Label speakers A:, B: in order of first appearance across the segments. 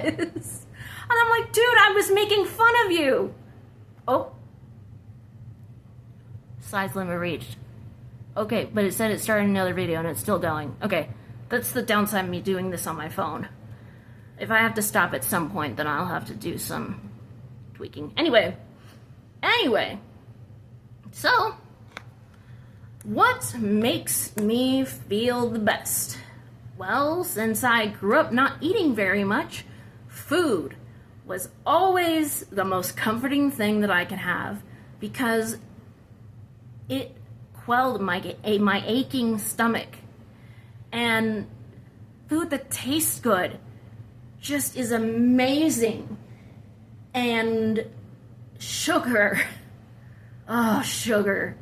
A: And I'm like, dude, I was making fun of you. Oh. Size limit reached. Okay, but it said it started another video and it's still going. Okay, that's the downside of me doing this on my phone. If I have to stop at some point, then I'll have to do some tweaking. Anyway. So, what makes me feel the best? Well, since I grew up not eating very much, food was always the most comforting thing that I could have because it quelled my aching stomach. And food that tastes good just is amazing. And sugar. Oh, sugar.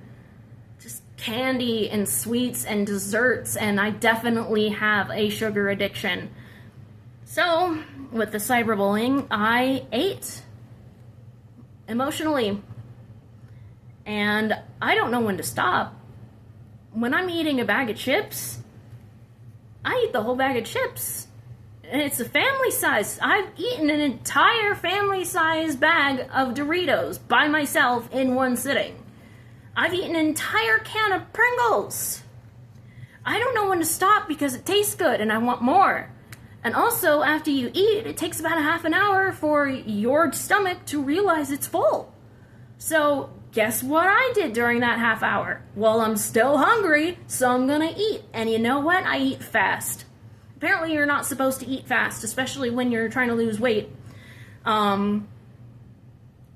A: Just candy and sweets and desserts, and I definitely have a sugar addiction. So, with the cyberbullying, I ate emotionally. And I don't know when to stop. When I'm eating a bag of chips, I eat the whole bag of chips. And it's a family size. I've eaten an entire family size bag of Doritos by myself in one sitting. I've eaten an entire can of Pringles. I don't know when to stop because it tastes good and I want more. And also, after you eat, it takes about a half an hour for your stomach to realize it's full. So, guess what I did during that half hour? Well, I'm still hungry, so I'm gonna eat. And you know what? I eat fast. Apparently you're not supposed to eat fast, especially when you're trying to lose weight. One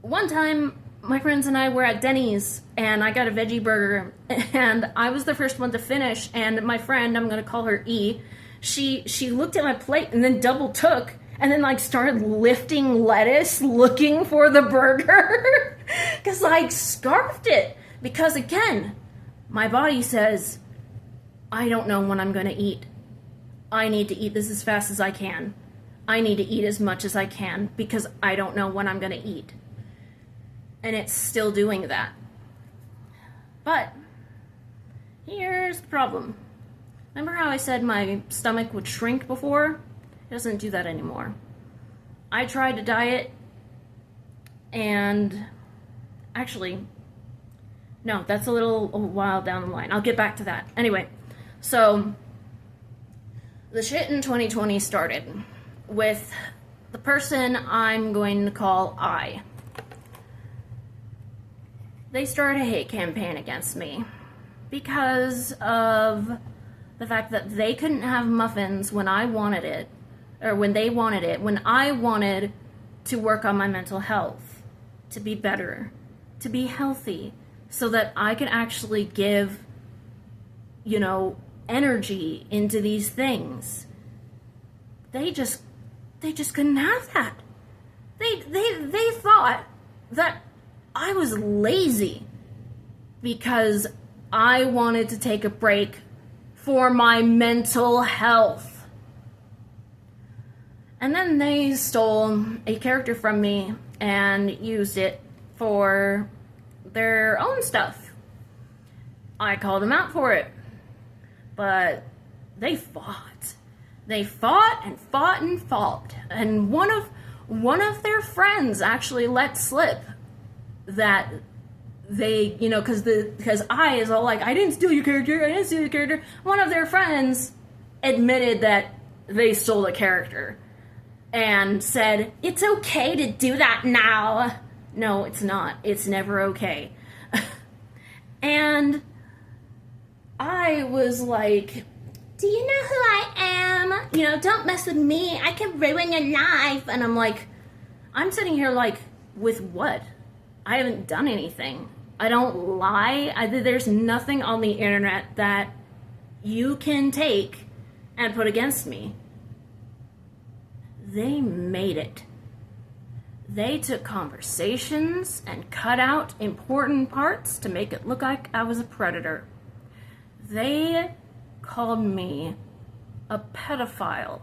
A: time, my friends and I were at Denny's, and I got a veggie burger, and I was the first one to finish, and my friend, I'm gonna call her E, she looked at my plate and then double took, and then started lifting lettuce looking for the burger, because I scarfed it, because again, my body says, I don't know when I'm gonna eat. I need to eat this as fast as I can. I need to eat as much as I can because I don't know when I'm going to eat. And it's still doing that. But here's the problem. Remember how I said my stomach would shrink before? It doesn't do that anymore. I tried to diet and actually, no, that's a while down the line. I'll get back to that. Anyway, so the shit in 2020 started with the person I'm going to call I. They started a hate campaign against me because of the fact that they couldn't have muffins when I wanted it, or when they wanted it, when I wanted to work on my mental health, to be better, to be healthy, so that I could actually give, energy into these things. They just couldn't have that. They thought that I was lazy because I wanted to take a break for my mental health. And then they stole a character from me and used it for their own stuff. I called them out for it. But they fought. They fought and fought and fought. And one of their friends actually let slip that they, because I is all like, I didn't steal your character. One of their friends admitted that they stole the character and said, it's okay to do that now. No, it's not. It's never okay. And I was like, do you know who I am? Don't mess with me. I can ruin your life. And I'm like, I'm sitting here like, with what? I haven't done anything. I don't lie. There's nothing on the internet that you can take and put against me. They made it. They took conversations and cut out important parts to make it look like I was a predator. They called me a pedophile.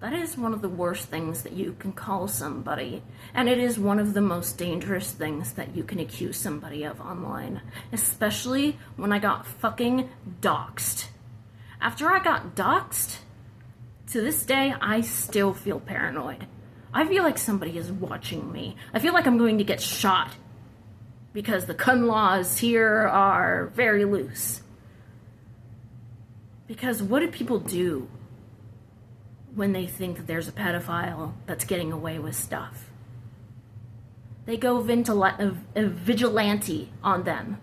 A: That is one of the worst things that you can call somebody, and it is one of the most dangerous things that you can accuse somebody of online, especially when I got fucking doxxed. After I got doxxed, to this day, I still feel paranoid. I feel like somebody is watching me. I feel like I'm going to get shot because the gun laws here are very loose. Because what do people do when they think that there's a pedophile that's getting away with stuff? They go vigilante on them.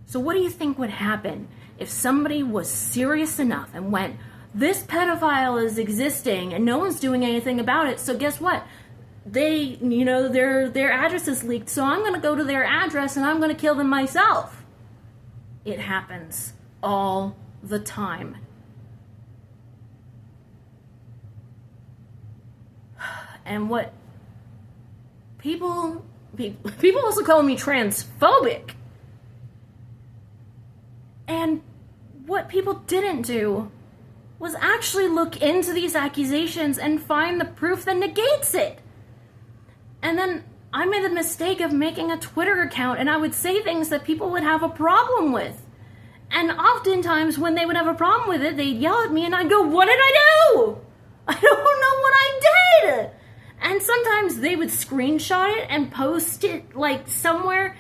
A: So what do you think would happen if somebody was serious enough and went, this pedophile is existing and no one's doing anything about it, so guess what? They, their address is leaked, so I'm going to go to their address and I'm going to kill them myself. It happens all the time. And what people also call me transphobic. And what people didn't do was actually look into these accusations and find the proof that negates it. And then I made the mistake of making a Twitter account, and I would say things that people would have a problem with. And oftentimes when they would have a problem with it, they'd yell at me and I'd go, what did I do? I don't know what I did. And sometimes they would screenshot it and post it like somewhere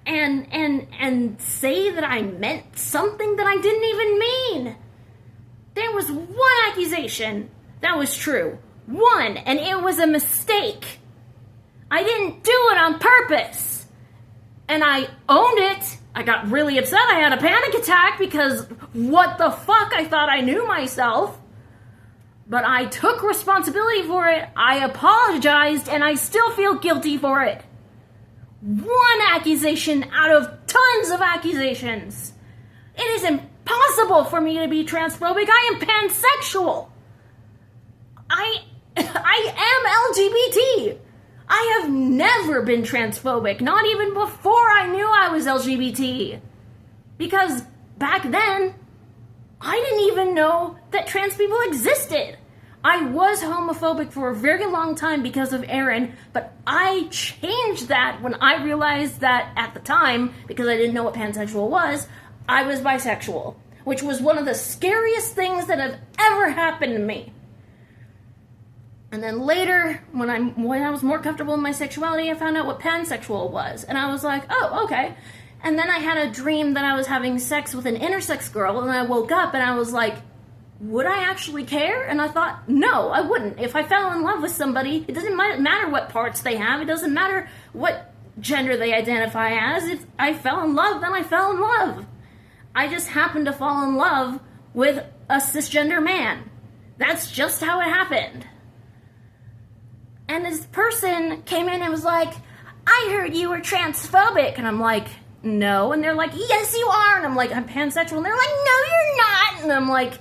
A: and say that I meant something that I didn't even mean. There was one accusation that was true. One, and it was a mistake. I didn't do it on purpose. And I owned it. I got really upset. I had a panic attack because what the fuck? I thought I knew myself. But I took responsibility for it. I apologized, and I still feel guilty for it. One accusation out of tons of accusations. It is impossible for me to be transphobic. I am pansexual. I am LGBT. I have never been transphobic, not even before I knew I was LGBT. Because back then, I didn't even know that trans people existed. I was homophobic for a very long time because of Aaron, but I changed that when I realized that at the time, because I didn't know what pansexual was, I was bisexual, which was one of the scariest things that have ever happened to me. And then later, when I was more comfortable in my sexuality, I found out what pansexual was. And I was like, oh, okay. And then I had a dream that I was having sex with an intersex girl, and I woke up and I was like, would I actually care? And I thought, no, I wouldn't. If I fell in love with somebody, it doesn't matter what parts they have. It doesn't matter what gender they identify as. If I fell in love, then I fell in love. I just happened to fall in love with a cisgender man. That's just how it happened. And this person came in and was like, I heard you were transphobic. And I'm like, no. And they're like, yes, you are. And I'm like, I'm pansexual. And they're like, no, you're not. And I'm like,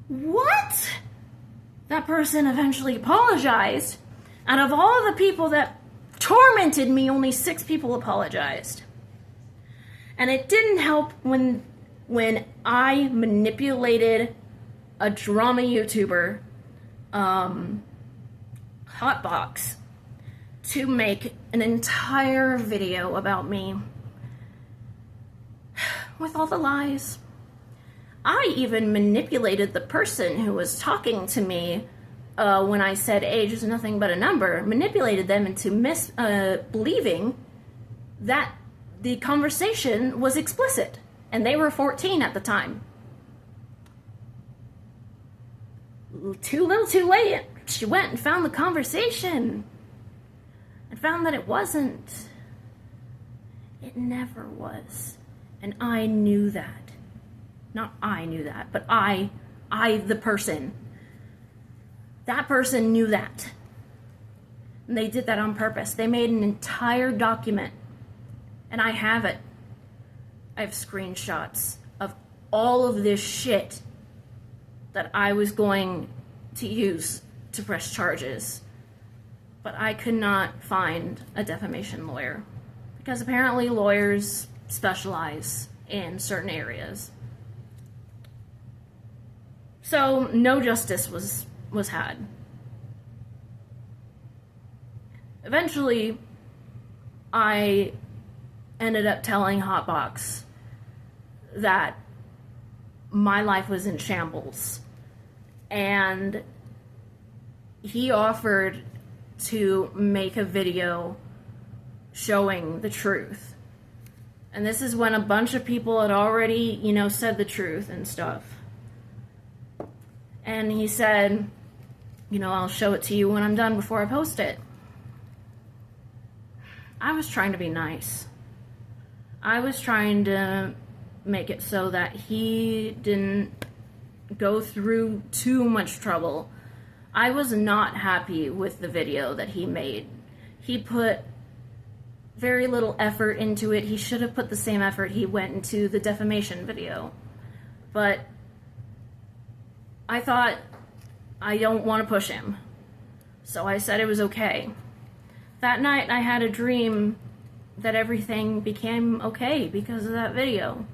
A: what? That person eventually apologized. Out of all the people that tormented me, only 6 people apologized. And it didn't help when I manipulated a drama YouTuber, Hotbox, to make an entire video about me with all the lies. I even manipulated the person who was talking to me when I said age is nothing but a number, manipulated them into believing that the conversation was explicit, and they were 14 at the time. Too little too late, she went and found the conversation and found that it wasn't. It never was. And I knew that. Not I knew that, but I, the person. That person knew that. And they did that on purpose. They made an entire document. And I have it. I have screenshots of all of this shit that I was going to use to press charges. But I could not find a defamation lawyer. Because apparently lawyers specialize in certain areas. So no justice was had. Eventually, I ended up telling Hotbox that my life was in shambles and he offered to make a video showing the truth. And this is when a bunch of people had already, said the truth and stuff. And he said, I'll show it to you when I'm done before I post it. I was trying to be nice. I was trying to make it so that he didn't go through too much trouble. I was not happy with the video that he made. He put very little effort into it. He should have put the same effort he went into the defamation video. But I thought, I don't want to push him. So I said it was okay. That night I had a dream that everything became okay because of that video.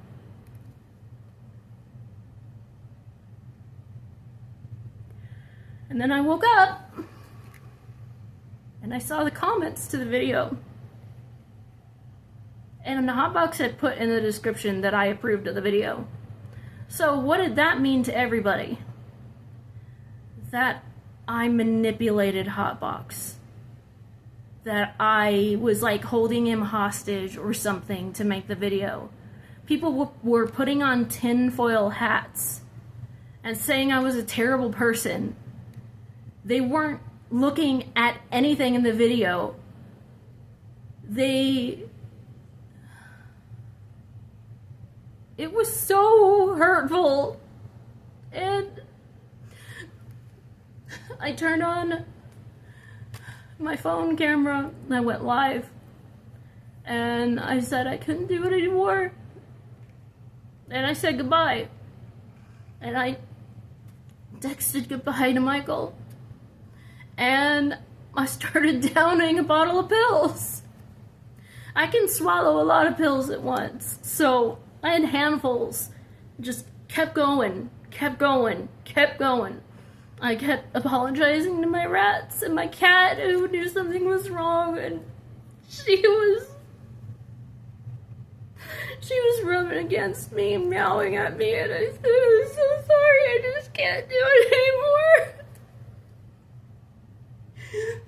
A: And then I woke up and I saw the comments to the video. And the Hotbox had put in the description that I approved of the video. So what did that mean to everybody? That I manipulated Hotbox. That I was like holding him hostage or something to make the video. People were putting on tinfoil hats and saying I was a terrible person. They weren't looking at anything in the video. It was so hurtful. And I turned on my phone camera and I went live. And I said I couldn't do it anymore. And I said goodbye. And I texted goodbye to Michael. And I started downing a bottle of pills. I can swallow a lot of pills at once. So I had handfuls. Just kept going, kept going, kept going. I kept apologizing to my rats and my cat who knew something was wrong, and she was rubbing against me, meowing at me, and I said, I'm so sorry, I just can't do it anymore.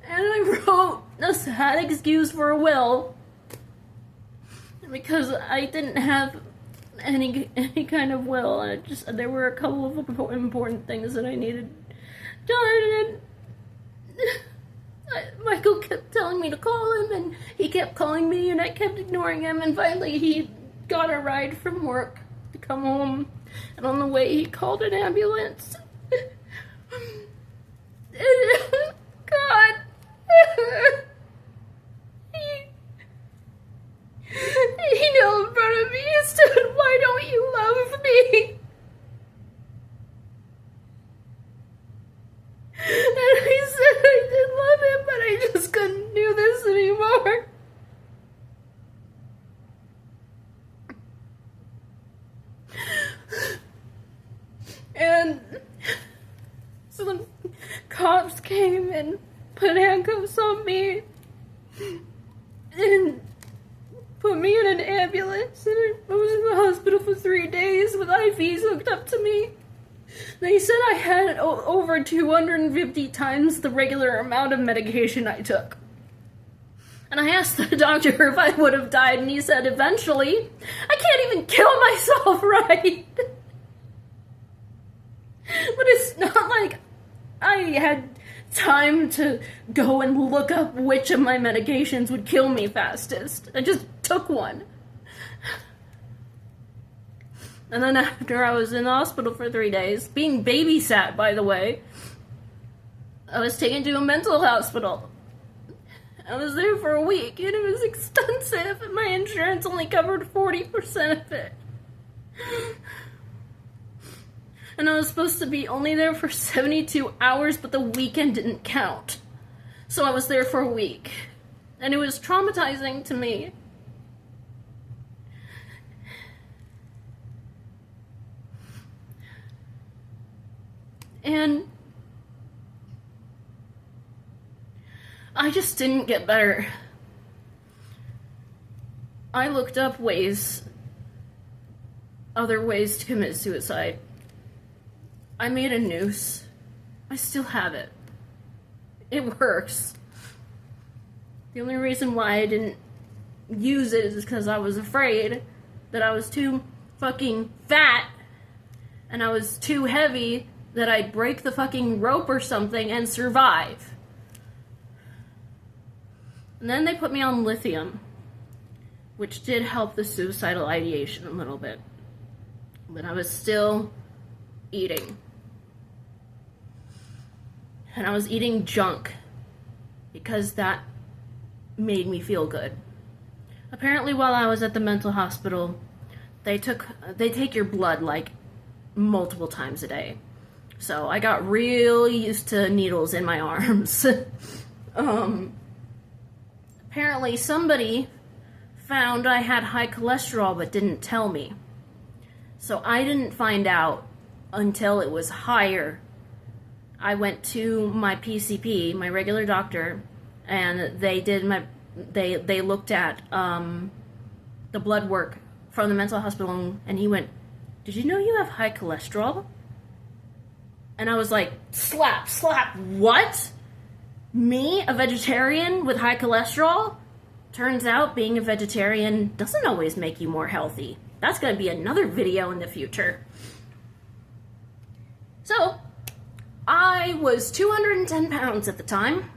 A: And I wrote a sad excuse for a will because I didn't have any kind of will, and there were a couple of important things that I needed done, and Michael kept telling me to call him, and he kept calling me, and I kept ignoring him, and finally he got a ride from work to come home, and on the way he called an ambulance. God. He knelt in front of me and said, "Why don't you love me?" And I said I did love him, but I just couldn't do this anymore. And so the cops came and put handcuffs on me and put me in an ambulance, and I was in the hospital for 3 days with IVs hooked up to me. They said I had over 250 times the regular amount of medication I took. And I asked the doctor if I would have died, and he said, eventually. I can't even kill myself right. But it's not like I had time to go and look up which of my medications would kill me fastest. I just took one. And then after I was in the hospital for 3 days, being babysat, by the way, I was taken to a mental hospital. I was there for a week, and it was expensive, and my insurance only covered 40% of it. And I was supposed to be only there for 72 hours, but the weekend didn't count. So I was there for a week. And it was traumatizing to me. And I just didn't get better. I looked up other ways to commit suicide. I made a noose I still have it. It works. The only reason why I didn't use it is because I was afraid that I was too fucking fat and I was too heavy that I'd break the fucking rope or something and survive. And then they put me on lithium, which did help the suicidal ideation a little bit. But I was still eating. And I was eating junk because that made me feel good. Apparently, while I was at the mental hospital, they take your blood like multiple times a day. So I got real used to needles in my arms. Apparently somebody found I had high cholesterol but didn't tell me. So I didn't find out until it was higher. I went to my PCP, my regular doctor, and they looked at the blood work from the mental hospital, and he went, "Did you know you have high cholesterol?" And I was like, slap, what? Me, a vegetarian with high cholesterol? Turns out being a vegetarian doesn't always make you more healthy. That's going to be another video in the future. So, I was 210 pounds at the time.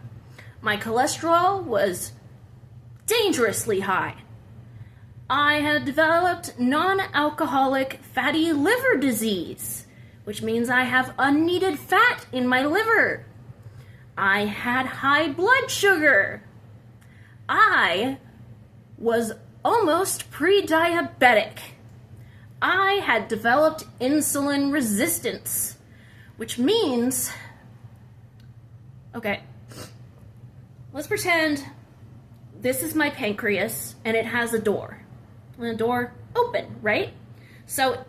A: My cholesterol was dangerously high. I had developed non-alcoholic fatty liver disease, which means I have unneeded fat in my liver. I had high blood sugar. I was almost pre-diabetic. I had developed insulin resistance, which means, okay, let's pretend this is my pancreas and it has a door. And the door open, right? So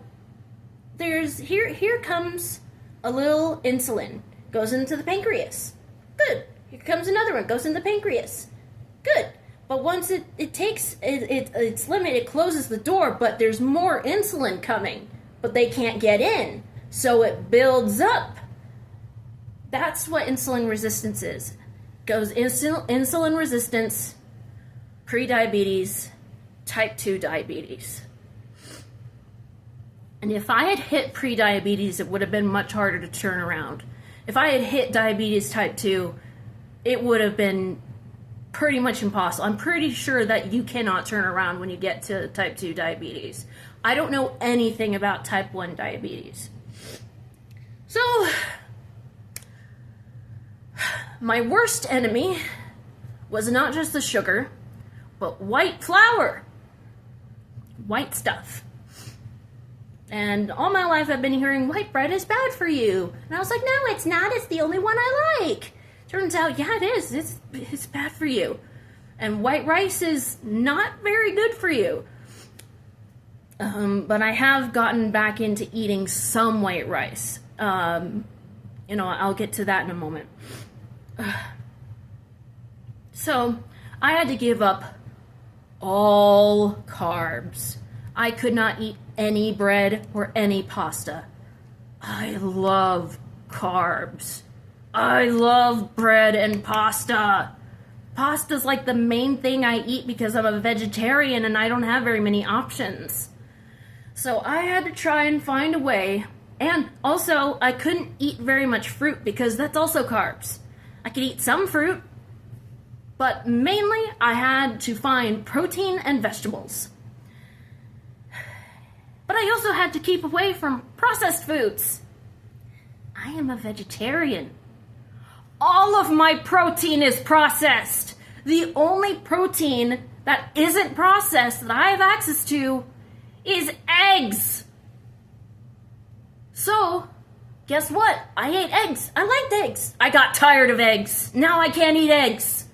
A: here comes a little insulin, goes into the pancreas. Good. Here comes another one, goes into the pancreas. Good. But once it takes its limit, it closes the door, but there's more insulin coming, but they can't get in. So it builds up. That's what insulin resistance is. Goes insulin resistance, pre-diabetes, type 2 diabetes. And if I had hit pre-diabetes, it would have been much harder to turn around. If I had hit diabetes type 2, it would have been pretty much impossible. I'm pretty sure that you cannot turn around when you get to type 2 diabetes. I don't know anything about type 1 diabetes. So, my worst enemy was not just the sugar, but white flour. White stuff. And all my life I've been hearing white bread is bad for you. And I was like, no, it's not. It's the only one I like. Turns out, yeah, it is. It's bad for you. And white rice is not very good for you. But I have gotten back into eating some white rice. I'll get to that in a moment. So, I had to give up all carbs. I could not eat any bread or any pasta. I love carbs. I love bread and pasta. Pasta's like the main thing I eat because I'm a vegetarian and I don't have very many options. So I had to try and find a way. And also, I couldn't eat very much fruit because that's also carbs. I could eat some fruit, but mainly I had to find protein and vegetables. But I also had to keep away from processed foods. I am a vegetarian. All of my protein is processed. The only protein that isn't processed that I have access to is eggs. So, guess what? I ate eggs. I liked eggs. I got tired of eggs. Now I can't eat eggs.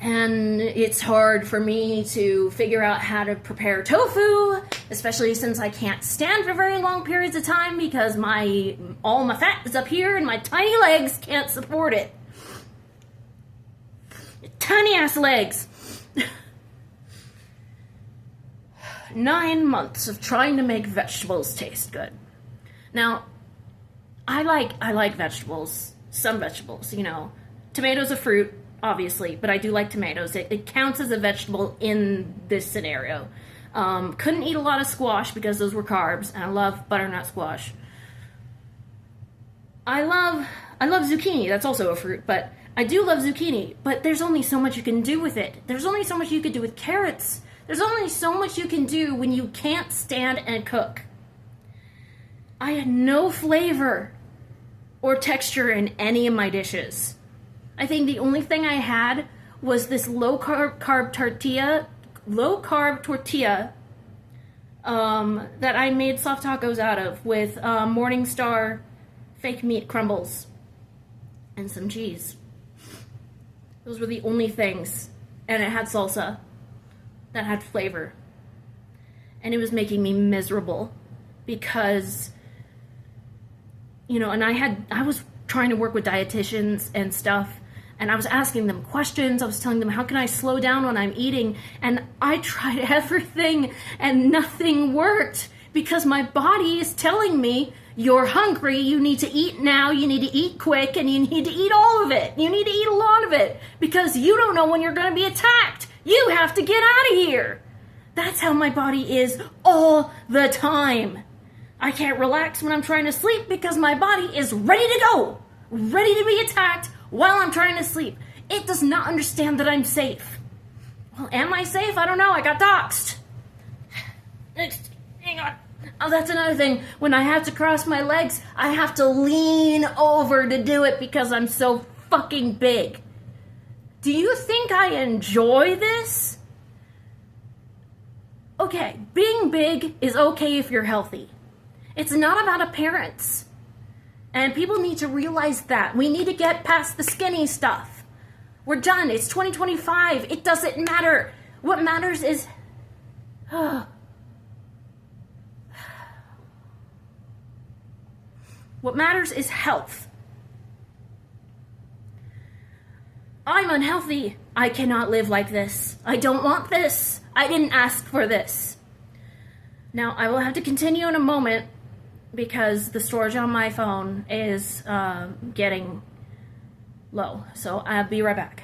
A: And it's hard for me to figure out how to prepare tofu, especially since I can't stand for very long periods of time because all my fat is up here and my tiny legs can't support it. Tiny ass legs. 9 months of trying to make vegetables taste good. Now, I like vegetables. Some vegetables, you know. Tomatoes a fruit, obviously, but I do like tomatoes. It counts as a vegetable in this scenario. Couldn't eat a lot of squash because those were carbs, and I love butternut squash. I love zucchini. That's also a fruit, but I do love zucchini. But there's only so much you can do with it. There's only so much you can do with carrots. There's only so much you can do when you can't stand and cook. I had no flavor or texture in any of my dishes. I think the only thing I had was this low carb tortilla that I made soft tacos out of with Morningstar fake meat crumbles and some cheese. Those were the only things, and it had salsa that had flavor, and it was making me miserable because, you know, and I was trying to work with dietitians and stuff, and I was asking them questions. I was telling them, how can I slow down when I'm eating? And I tried everything and nothing worked because my body is telling me, you're hungry, you need to eat now, you need to eat quick, and you need to eat all of it. You need to eat a lot of it because you don't know when you're going to be attacked. You have to get out of here. That's how my body is all the time. I can't relax when I'm trying to sleep because my body is ready to go, ready to be attacked while I'm trying to sleep. It does not understand that I'm safe. Well, am I safe? I don't know. I got doxxed. Hang on. Oh, that's another thing. When I have to cross my legs, I have to lean over to do it because I'm so fucking big. Do you think I enjoy this? Okay, being big is okay if you're healthy. It's not about appearance. And people need to realize that. We need to get past the skinny stuff. We're done. It's 2025. It doesn't matter. What matters is... What matters is health. I'm unhealthy. I cannot live like this. I don't want this. I didn't ask for this. Now, I will have to continue in a moment because the storage on my phone is getting low. So I'll be right back.